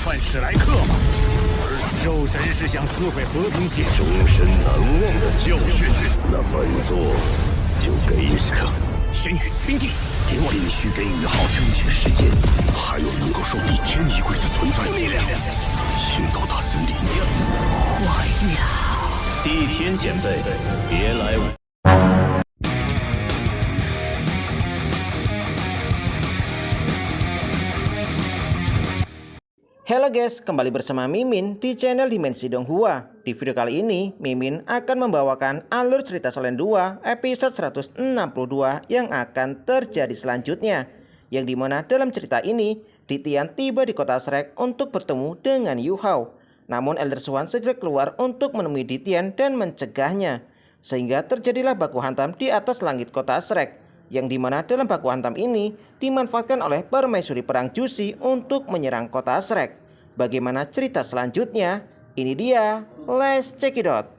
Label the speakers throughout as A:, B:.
A: 犯史莱克吗？而兽神是向撕毁和平解
B: 终身难忘的教训。那本座就给你
A: 时刻。玄宇、冰帝，给我
B: 必须给宇浩争取时间。还有能够受逆天一归的存在。
A: 力量，
B: 星斗大森林。
A: 坏掉。
C: 地天前辈，别来无。
D: Halo guys, kembali bersama Mimin di channel Dimensi Donghua. Di video kali ini, Mimin akan membawakan alur cerita Solen 2 episode 162 yang akan terjadi selanjutnya. Yang dimana dalam cerita ini, Ditian tiba di kota Shrek untuk bertemu dengan Yu Hao. Namun Elder Swan segera keluar untuk menemui Ditian dan mencegahnya. Sehingga terjadilah baku hantam di atas langit kota Shrek. Yang dimana dalam baku hantam ini dimanfaatkan oleh permaisuri perang Jushi untuk menyerang kota Shrek. Bagaimana cerita selanjutnya? Ini dia, let's check it out.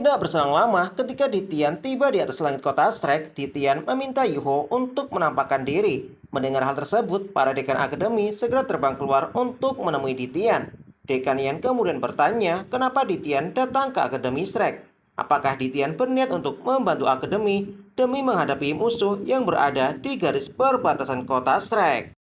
D: Tidak berselang lama, ketika Ditian tiba di atas langit kota Shrek, Ditian meminta Yu Hao untuk menampakkan diri. Mendengar hal tersebut, para dekan akademi segera terbang keluar untuk menemui Ditian. Dekan Yan kemudian bertanya, kenapa Ditian datang ke akademi Shrek? Apakah Ditian berniat untuk membantu akademi demi menghadapi musuh yang berada di garis perbatasan kota Shrek?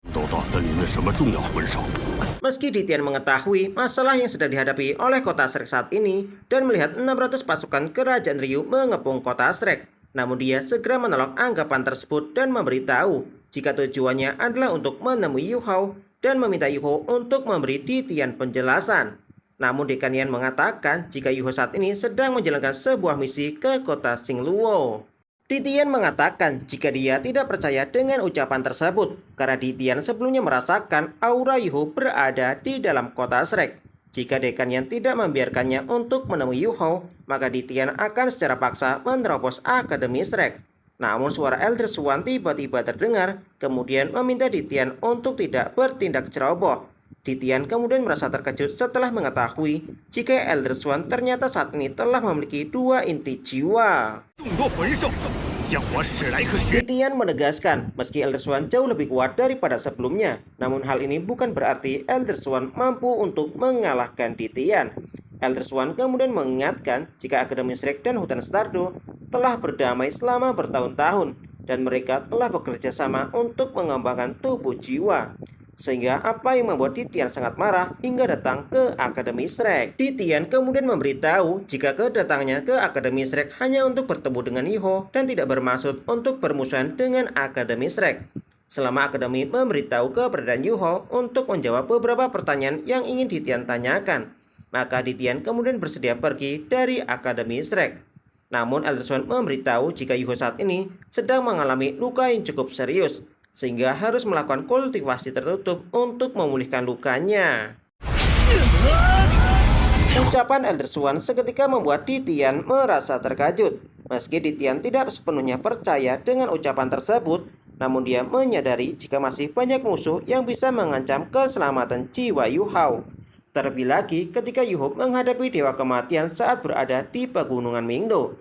D: Meski Ditian mengetahui masalah yang sedang dihadapi oleh kota Shrek saat ini dan melihat 600 pasukan kerajaan Ryu mengepung kota Shrek, namun dia segera menolak anggapan tersebut dan memberitahu jika tujuannya adalah untuk menemui Yu Hao dan meminta Yu Hao untuk memberi Ditian penjelasan. Namun Dekan Yan mengatakan jika Yu Hao saat ini sedang menjalankan sebuah misi ke kota Xingluo. Ditian mengatakan jika dia tidak percaya dengan ucapan tersebut karena Ditian sebelumnya merasakan aura Yu Hao berada di dalam kota Shrek. Jika Dekan Yan tidak membiarkannya untuk menemui Yu Hao, maka Ditian akan secara paksa menerobos akademi Shrek. Namun suara Elder Swan tiba-tiba terdengar, kemudian meminta Ditian untuk tidak bertindak ceroboh. Ditian kemudian merasa terkejut setelah mengetahui jika Elder Swan ternyata saat ini telah memiliki dua inti jiwa. Ditian menegaskan meski Elder Swan jauh lebih kuat daripada sebelumnya, namun hal ini bukan berarti Elder Swan mampu untuk mengalahkan Ditian. Elder Swan kemudian mengingatkan jika Akademi Shrek dan Hutan Stardo telah berdamai selama bertahun-tahun dan mereka telah bekerja sama untuk mengembangkan tubuh jiwa. Sehingga apa yang membuat Ditian sangat marah hingga datang ke Akademi Shrek. Ditian kemudian memberitahu jika kedatangannya ke Akademi Shrek hanya untuk bertemu dengan Yu Hao dan tidak bermaksud untuk bermusuhan dengan Akademi Shrek. Selama Akademi memberitahu keberadaan Yu Hao untuk menjawab beberapa pertanyaan yang ingin Ditian tanyakan, maka Ditian kemudian bersedia pergi dari Akademi Shrek. Namun Elder Swan memberitahu jika Yu Hao saat ini sedang mengalami luka yang cukup serius, sehingga harus melakukan kultivasi tertutup untuk memulihkan lukanya. Ucapan Elder Swan seketika membuat Ditian merasa terkejut. Meski Ditian tidak sepenuhnya percaya dengan ucapan tersebut, namun dia menyadari jika masih banyak musuh yang bisa mengancam keselamatan jiwa Yu Hao. Terlebih lagi ketika Yu Hao menghadapi Dewa Kematian saat berada di Pegunungan Mingdo.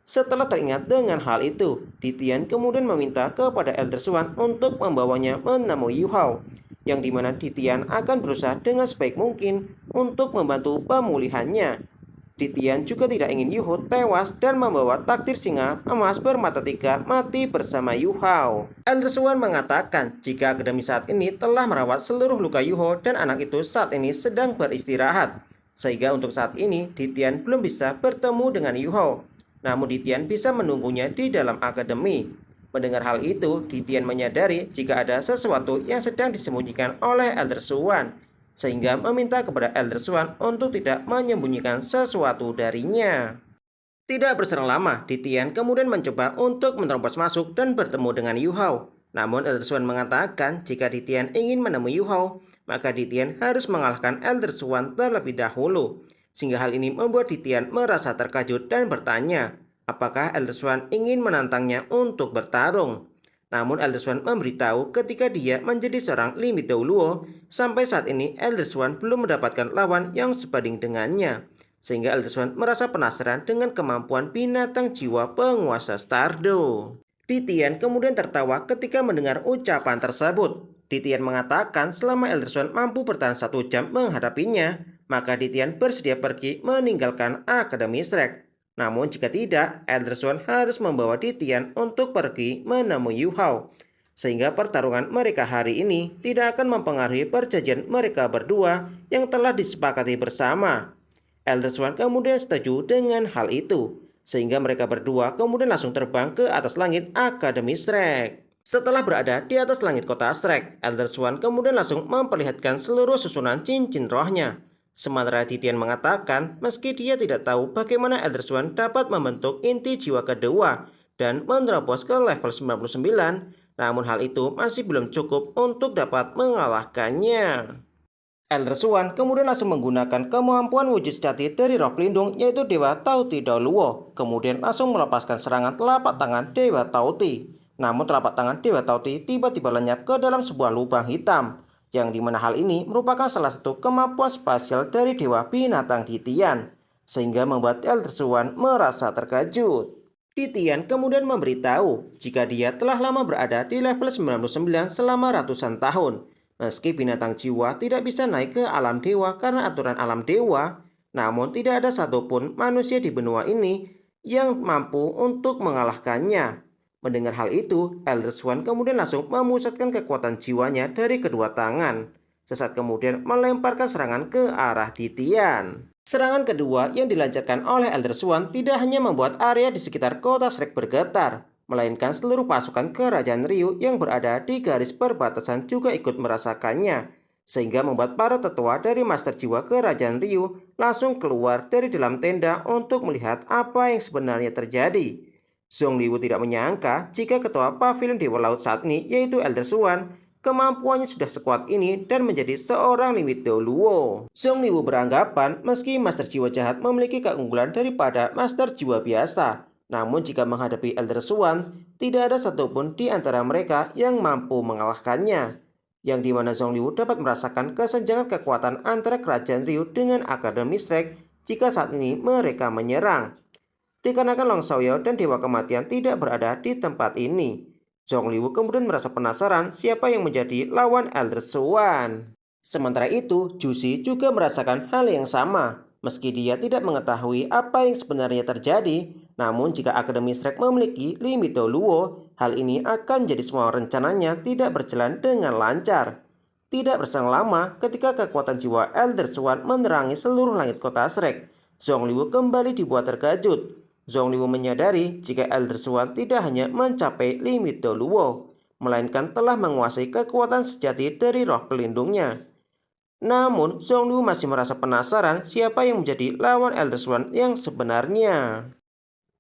D: Setelah teringat dengan hal itu, Ditian kemudian meminta kepada Elder Swan untuk membawanya menemui Yu Hao, yang dimana Ditian akan berusaha dengan sebaik mungkin untuk membantu pemulihannya. Ditian juga tidak ingin Yu Hao tewas dan membawa takdir singa emas bermata tiga mati bersama Yu Hao. Elder Swan mengatakan jika akademi saat ini telah merawat seluruh luka Yu Hao dan anak itu saat ini sedang beristirahat. Sehingga untuk saat ini Ditian belum bisa bertemu dengan Yu Hao. Namun Ditian bisa menunggunya di dalam akademi. Mendengar hal itu, Ditian menyadari jika ada sesuatu yang sedang disembunyikan oleh Elder Swan, sehingga meminta kepada Elder Swan untuk tidak menyembunyikan sesuatu darinya. Tidak berselang lama, Ditian kemudian mencoba untuk menerobos masuk dan bertemu dengan Yu Hao. Namun Elder Swan mengatakan jika Ditian ingin menemui Yu Hao, maka Ditian harus mengalahkan Elder Swan terlebih dahulu. Sehingga hal ini membuat Ditian merasa terkejut dan bertanya, apakah Elder Swan ingin menantangnya untuk bertarung. Namun Elder Swan memberitahu ketika dia menjadi seorang Limit Douluo, sampai saat ini Elder Swan belum mendapatkan lawan yang sebanding dengannya. sehingga Elder Swan merasa penasaran dengan kemampuan binatang jiwa penguasa Stardo. Titian kemudian tertawa ketika mendengar ucapan tersebut. Titian mengatakan selama Elder Swan mampu bertahan 1 jam menghadapinya, maka Titian bersedia pergi meninggalkan Akademi Shrek. Namun jika tidak, Elder Swan harus membawa Titian untuk pergi menemui Yu Hao. Sehingga pertarungan mereka hari ini tidak akan mempengaruhi perjanjian mereka berdua yang telah disepakati bersama. Elder Swan kemudian setuju dengan hal itu, sehingga mereka berdua kemudian langsung terbang ke atas langit Akademi Shrek. Setelah berada di atas langit kota Shrek, Elder Swan kemudian langsung memperlihatkan seluruh susunan cincin rohnya. Sementara Titian mengatakan meski dia tidak tahu bagaimana Elder Swan dapat membentuk inti jiwa kedua dan menerobos ke level 99, namun hal itu masih belum cukup untuk dapat mengalahkannya. Elder Swan kemudian langsung menggunakan kemampuan wujud sejati dari roh pelindung yaitu Dewa Tauti Daoluo, kemudian langsung melepaskan serangan telapak tangan Dewa Tauti. Namun telapak tangan Dewa Tauti tiba-tiba lenyap ke dalam sebuah lubang hitam, yang dimana hal ini merupakan salah satu kemampuan spasial dari Dewa Binatang Titian, sehingga membuat Elder Swan merasa terkejut. Titian kemudian memberitahu jika dia telah lama berada di level 99 selama ratusan tahun. Meski binatang jiwa tidak bisa naik ke alam dewa karena aturan alam dewa, namun tidak ada satupun manusia di benua ini yang mampu untuk mengalahkannya. Mendengar hal itu, Elder Swan kemudian langsung memusatkan kekuatan jiwanya dari kedua tangan. Sesaat kemudian melemparkan serangan ke arah Titian. Serangan kedua yang dilancarkan oleh Elder Swan tidak hanya membuat area di sekitar kota Shrek bergetar, melainkan seluruh pasukan kerajaan Ryu yang berada di garis perbatasan juga ikut merasakannya, sehingga membuat para tetua dari Master Jiwa Kerajaan Ryu langsung keluar dari dalam tenda untuk melihat apa yang sebenarnya terjadi. Zhongliwu tidak menyangka jika ketua pavilion Dewa Laut saat ini yaitu Elder Swan kemampuannya sudah sekuat ini dan menjadi seorang limit Daoluo. Zhongliwu beranggapan meski Master Jiwa Jahat memiliki keunggulan daripada Master Jiwa biasa, namun jika menghadapi Elder Swan tidak ada satupun di antara mereka yang mampu mengalahkannya, yang dimana Zhongliwu dapat merasakan kesenjangan kekuatan antara kerajaan Ryu dengan Akademi Shrek jika saat ini mereka menyerang. Dikarenakan Long Xiaoyao dan Dewa Kematian tidak berada di tempat ini, Zhongliwu kemudian merasa penasaran siapa yang menjadi lawan Elder Swan. Sementara itu, Jushi juga merasakan hal yang sama. Meski dia tidak mengetahui apa yang sebenarnya terjadi, namun jika Akademi Shrek memiliki limit Daoluo, hal ini akan menjadi semua rencananya tidak berjalan dengan lancar. Tidak berselang lama, ketika kekuatan jiwa Elder Swan menerangi seluruh langit kota Shrek, Zhongliwu kembali dibuat terkejut. Zhongliwu menyadari jika Elder Swan tidak hanya mencapai limit Daoluo, melainkan telah menguasai kekuatan sejati dari roh pelindungnya. Namun, Zhongliwu masih merasa penasaran siapa yang menjadi lawan Elder Swan yang sebenarnya.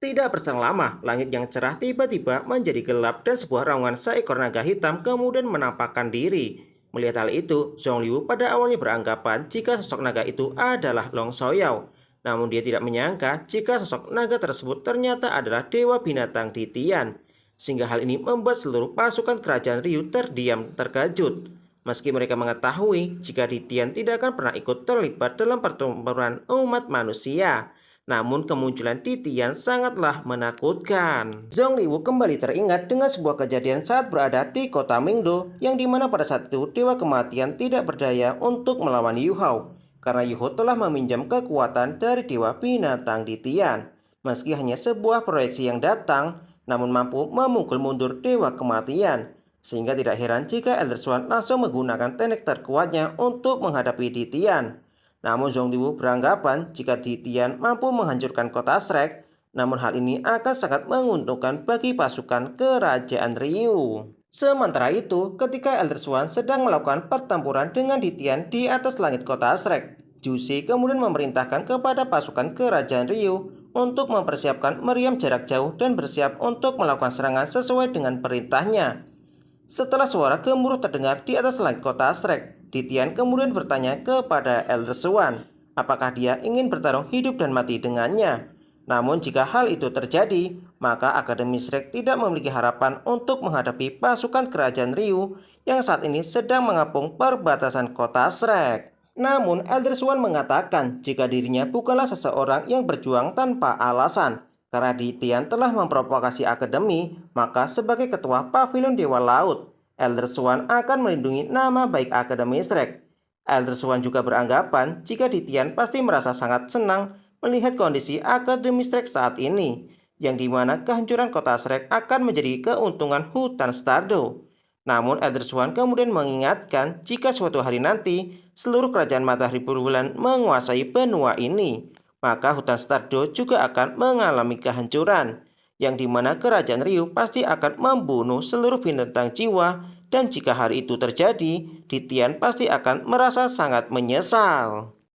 D: Tidak berselang lama, langit yang cerah tiba-tiba menjadi gelap dan sebuah raungan seekor naga hitam kemudian menampakkan diri. Melihat hal itu, Zhongliwu pada awalnya beranggapan jika sosok naga itu adalah Long Xiaoyao. Namun dia tidak menyangka jika sosok naga tersebut ternyata adalah Dewa Binatang Titian. Sehingga hal ini membuat seluruh pasukan kerajaan Ryu terdiam terkejut. Meski mereka mengetahui jika Titian tidak akan pernah ikut terlibat dalam pertempuran umat manusia, namun kemunculan Titian sangatlah menakutkan. Zhongliwu kembali teringat dengan sebuah kejadian saat berada di kota Mingdo, yang dimana pada saat itu Dewa Kematian tidak berdaya untuk melawan Yu Hao, karena Yu Hao telah meminjam kekuatan dari Dewa Binatang Titian. Meski hanya sebuah proyeksi yang datang, namun mampu memukul mundur Dewa Kematian. Sehingga tidak heran jika Elder Swan langsung menggunakan teknik terkuatnya untuk menghadapi Titian. Namun Zhongliwu beranggapan jika Titian mampu menghancurkan kota Shrek, namun hal ini akan sangat menguntungkan bagi pasukan kerajaan Ryu. Sementara itu, ketika Elder Swan sedang melakukan pertempuran dengan Titian di atas langit kota Shrek, Jushi kemudian memerintahkan kepada pasukan kerajaan Ryu untuk mempersiapkan meriam jarak jauh dan bersiap untuk melakukan serangan sesuai dengan perintahnya. Setelah suara gemuruh terdengar di atas langit kota Shrek, Titian kemudian bertanya kepada Elder Swan, apakah dia ingin bertarung hidup dan mati dengannya. Namun jika hal itu terjadi, maka Akademi Shrek tidak memiliki harapan untuk menghadapi pasukan kerajaan Ryu yang saat ini sedang mengepung perbatasan kota Shrek. Namun Elder Swan mengatakan jika dirinya bukanlah seseorang yang berjuang tanpa alasan. Karena Titian telah memprovokasi akademi, maka sebagai ketua Pavilion Dewa Laut, Elder Swan akan melindungi nama baik Akademi Shrek. Elder Swan juga beranggapan jika Titian pasti merasa sangat senang melihat kondisi Akademi Shrek saat ini, yang dimana kehancuran kota Shrek akan menjadi keuntungan hutan Stardew. Namun Elder Swan kemudian mengingatkan jika suatu hari nanti seluruh kerajaan matahari berbulan menguasai benua ini, maka hutan Stardew juga akan mengalami kehancuran, yang dimana kerajaan Ryu pasti akan membunuh seluruh binatang jiwa, dan jika hari itu terjadi, Titian pasti akan merasa sangat menyesal.